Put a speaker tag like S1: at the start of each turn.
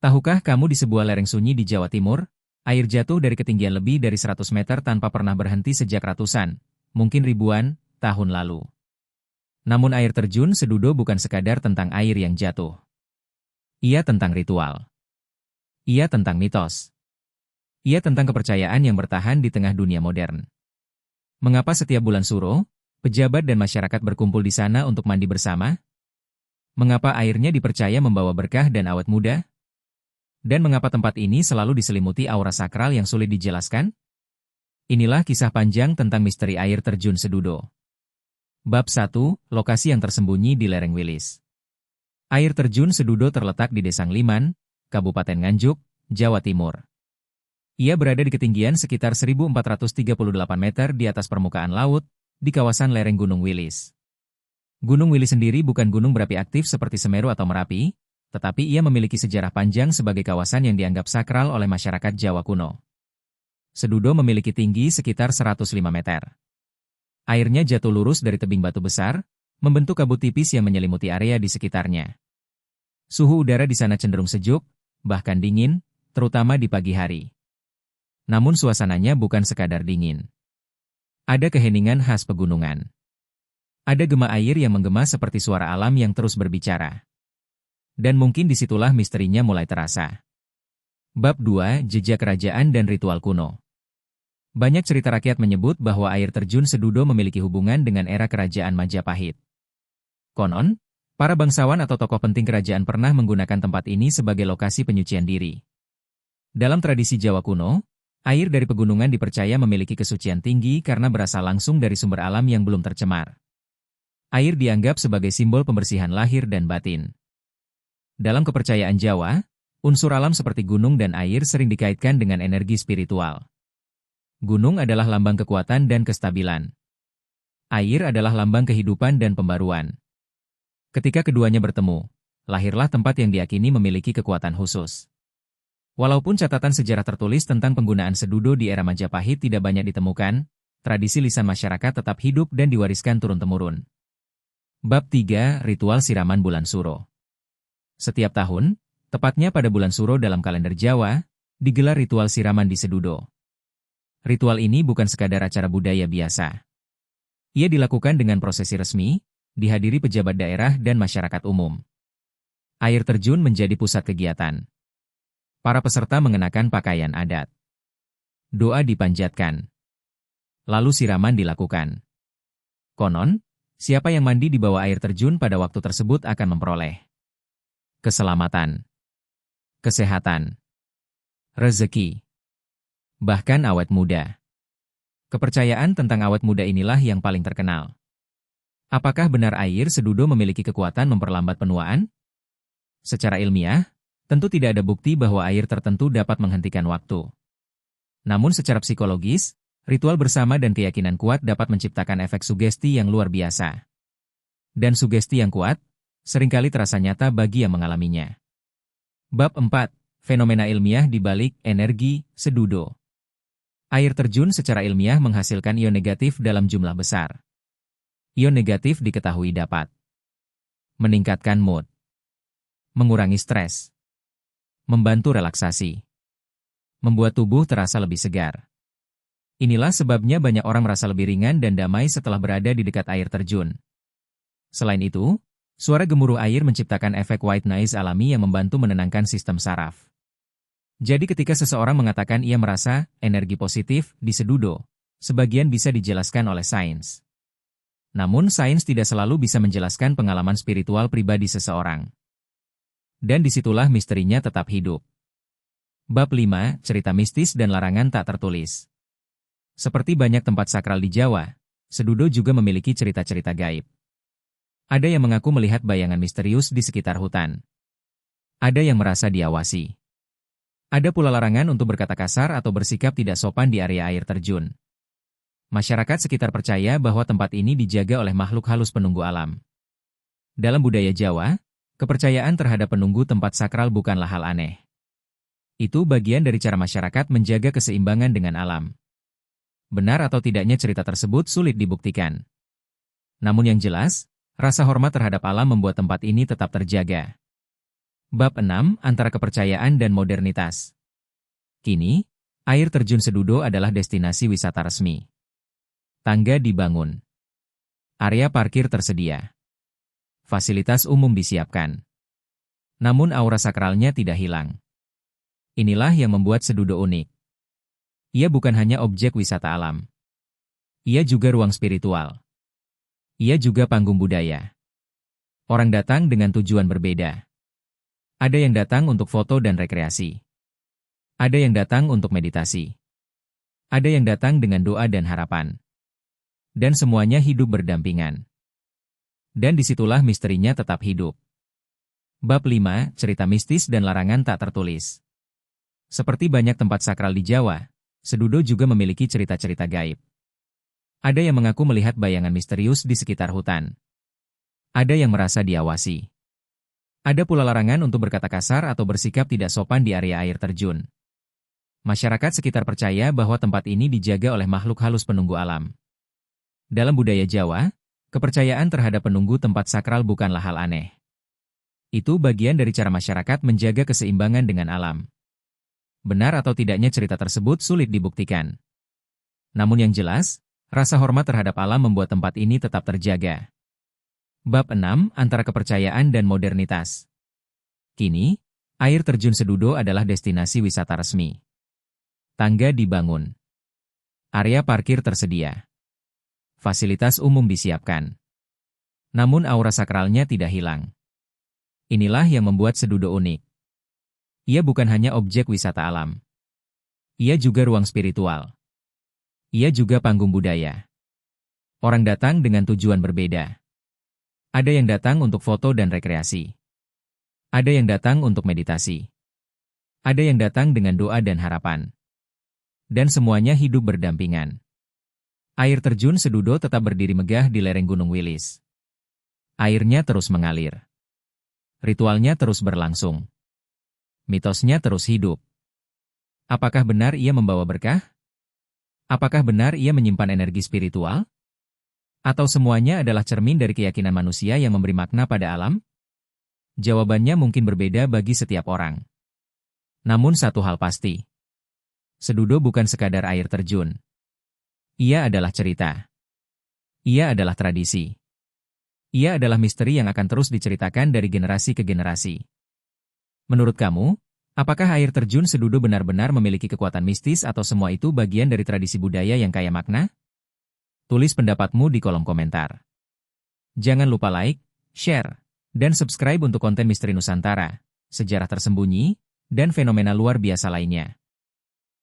S1: Tahukah kamu di sebuah lereng sunyi di Jawa Timur, air jatuh dari ketinggian lebih dari 100 meter tanpa pernah berhenti sejak ratusan, mungkin ribuan, tahun lalu. Namun air terjun Sedudo bukan sekadar tentang air yang jatuh. Ia tentang ritual. Ia tentang mitos. Ia tentang kepercayaan yang bertahan di tengah dunia modern. Mengapa setiap bulan Suro, pejabat dan masyarakat berkumpul di sana untuk mandi bersama? Mengapa airnya dipercaya membawa berkah dan awet muda? Dan mengapa tempat ini selalu diselimuti aura sakral yang sulit dijelaskan? Inilah kisah panjang tentang misteri air terjun Sedudo. Bab 1, lokasi yang tersembunyi di lereng Wilis. Air terjun Sedudo terletak di Desa Ngliman, Kabupaten Nganjuk, Jawa Timur. Ia berada di ketinggian sekitar 1438 meter di atas permukaan laut, di kawasan lereng Gunung Wilis. Gunung Wilis sendiri bukan gunung berapi aktif seperti Semeru atau Merapi, tetapi ia memiliki sejarah panjang sebagai kawasan yang dianggap sakral oleh masyarakat Jawa kuno. Sedudo memiliki tinggi sekitar 105 meter. Airnya jatuh lurus dari tebing batu besar, membentuk kabut tipis yang menyelimuti area di sekitarnya. Suhu udara di sana cenderung sejuk, bahkan dingin, terutama di pagi hari. Namun suasananya bukan sekadar dingin. Ada keheningan khas pegunungan. Ada gema air yang menggema seperti suara alam yang terus berbicara. Dan mungkin disitulah misterinya mulai terasa. Bab 2, Jejak Kerajaan dan Ritual Kuno. Banyak cerita rakyat menyebut bahwa air terjun Sedudo memiliki hubungan dengan era kerajaan Majapahit. Konon, para bangsawan atau tokoh penting kerajaan pernah menggunakan tempat ini sebagai lokasi penyucian diri. Dalam tradisi Jawa kuno, air dari pegunungan dipercaya memiliki kesucian tinggi karena berasal langsung dari sumber alam yang belum tercemar. Air dianggap sebagai simbol pembersihan lahir dan batin. Dalam kepercayaan Jawa, unsur alam seperti gunung dan air sering dikaitkan dengan energi spiritual. Gunung adalah lambang kekuatan dan kestabilan. Air adalah lambang kehidupan dan pembaruan. Ketika keduanya bertemu, lahirlah tempat yang diyakini memiliki kekuatan khusus. Walaupun catatan sejarah tertulis tentang penggunaan Sedudo di era Majapahit tidak banyak ditemukan, tradisi lisan masyarakat tetap hidup dan diwariskan turun-temurun. Bab 3, Ritual Siraman Bulan Suro. Setiap tahun, tepatnya pada bulan Suro dalam kalender Jawa, digelar ritual siraman di Sedudo. Ritual ini bukan sekadar acara budaya biasa. Ia dilakukan dengan prosesi resmi, dihadiri pejabat daerah dan masyarakat umum. Air terjun menjadi pusat kegiatan. Para peserta mengenakan pakaian adat. Doa dipanjatkan. Lalu siraman dilakukan. Konon, siapa yang mandi di bawah air terjun pada waktu tersebut akan memperoleh keselamatan, kesehatan, rezeki, bahkan awet muda. Kepercayaan tentang awet muda inilah yang paling terkenal. Apakah benar air Sedudo memiliki kekuatan memperlambat penuaan? Secara ilmiah, tentu tidak ada bukti bahwa air tertentu dapat menghentikan waktu. Namun secara psikologis, ritual bersama dan keyakinan kuat dapat menciptakan efek sugesti yang luar biasa. Dan sugesti yang kuat, seringkali terasa nyata bagi yang mengalaminya. Bab 4, Fenomena ilmiah di balik energi Sedudo. Air terjun secara ilmiah menghasilkan ion negatif dalam jumlah besar. Ion negatif diketahui dapat meningkatkan mood, mengurangi stres, membantu relaksasi, membuat tubuh terasa lebih segar. Inilah sebabnya banyak orang merasa lebih ringan dan damai setelah berada di dekat air terjun. Selain itu, suara gemuruh air menciptakan efek white noise alami yang membantu menenangkan sistem saraf. Jadi ketika seseorang mengatakan ia merasa energi positif di Sedudo, sebagian bisa dijelaskan oleh sains. Namun sains tidak selalu bisa menjelaskan pengalaman spiritual pribadi seseorang. Dan disitulah misterinya tetap hidup. Bab 5, Cerita Mistis dan Larangan Tak Tertulis. Seperti banyak tempat sakral di Jawa, Sedudo juga memiliki cerita-cerita gaib. Ada yang mengaku melihat bayangan misterius di sekitar hutan. Ada yang merasa diawasi. Ada pula larangan untuk berkata kasar atau bersikap tidak sopan di area air terjun. Masyarakat sekitar percaya bahwa tempat ini dijaga oleh makhluk halus penunggu alam. Dalam budaya Jawa, kepercayaan terhadap penunggu tempat sakral bukanlah hal aneh. Itu bagian dari cara masyarakat menjaga keseimbangan dengan alam. Benar atau tidaknya cerita tersebut sulit dibuktikan. Namun yang jelas, rasa hormat terhadap alam membuat tempat ini tetap terjaga. Bab 6 Antara Kepercayaan dan Modernitas. Kini, air terjun Sedudo adalah destinasi wisata resmi. Tangga dibangun. Area parkir tersedia. Fasilitas umum disiapkan. Namun aura sakralnya tidak hilang. Inilah yang membuat Sedudo unik. Ia bukan hanya objek wisata alam. Ia juga ruang spiritual. Ia juga panggung budaya. Orang datang dengan tujuan berbeda. Ada yang datang untuk foto dan rekreasi. Ada yang datang untuk meditasi. Ada yang datang dengan doa dan harapan. Dan semuanya hidup berdampingan. Dan disitulah misterinya tetap hidup. Bab 5, Cerita Mistis dan Larangan Tak Tertulis. Seperti banyak tempat sakral di Jawa, Sedudo juga memiliki cerita-cerita gaib. Ada yang mengaku melihat bayangan misterius di sekitar hutan. Ada yang merasa diawasi. Ada pula larangan untuk berkata kasar atau bersikap tidak sopan di area air terjun. Masyarakat sekitar percaya bahwa tempat ini dijaga oleh makhluk halus penunggu alam. Dalam budaya Jawa, kepercayaan terhadap penunggu tempat sakral bukanlah hal aneh. Itu bagian dari cara masyarakat menjaga keseimbangan dengan alam. Benar atau tidaknya cerita tersebut sulit dibuktikan. Namun yang jelas, rasa hormat terhadap alam membuat tempat ini tetap terjaga. Bab 6 Antara Kepercayaan dan Modernitas. Kini, air terjun Sedudo adalah destinasi wisata resmi. Tangga dibangun. Area parkir tersedia. Fasilitas umum disiapkan. Namun aura sakralnya tidak hilang. Inilah yang membuat Sedudo unik. Ia bukan hanya objek wisata alam. Ia juga ruang spiritual. Ia juga panggung budaya. Orang datang dengan tujuan berbeda. Ada yang datang untuk foto dan rekreasi. Ada yang datang untuk meditasi. Ada yang datang dengan doa dan harapan. Dan semuanya hidup berdampingan. Air terjun Sedudo tetap berdiri megah di lereng Gunung Wilis. Airnya terus mengalir. Ritualnya terus berlangsung. Mitosnya terus hidup. Apakah benar ia membawa berkah? Apakah benar ia menyimpan energi spiritual? Atau semuanya adalah cermin dari keyakinan manusia yang memberi makna pada alam? Jawabannya mungkin berbeda bagi setiap orang. Namun satu hal pasti. Sedudo bukan sekadar air terjun. Ia adalah cerita. Ia adalah tradisi. Ia adalah misteri yang akan terus diceritakan dari generasi ke generasi. Menurut kamu, apakah air terjun Sedudo benar-benar memiliki kekuatan mistis atau semua itu bagian dari tradisi budaya yang kaya makna? Tulis pendapatmu di kolom komentar. Jangan lupa like, share, dan subscribe untuk konten Misteri Nusantara, sejarah tersembunyi, dan fenomena luar biasa lainnya.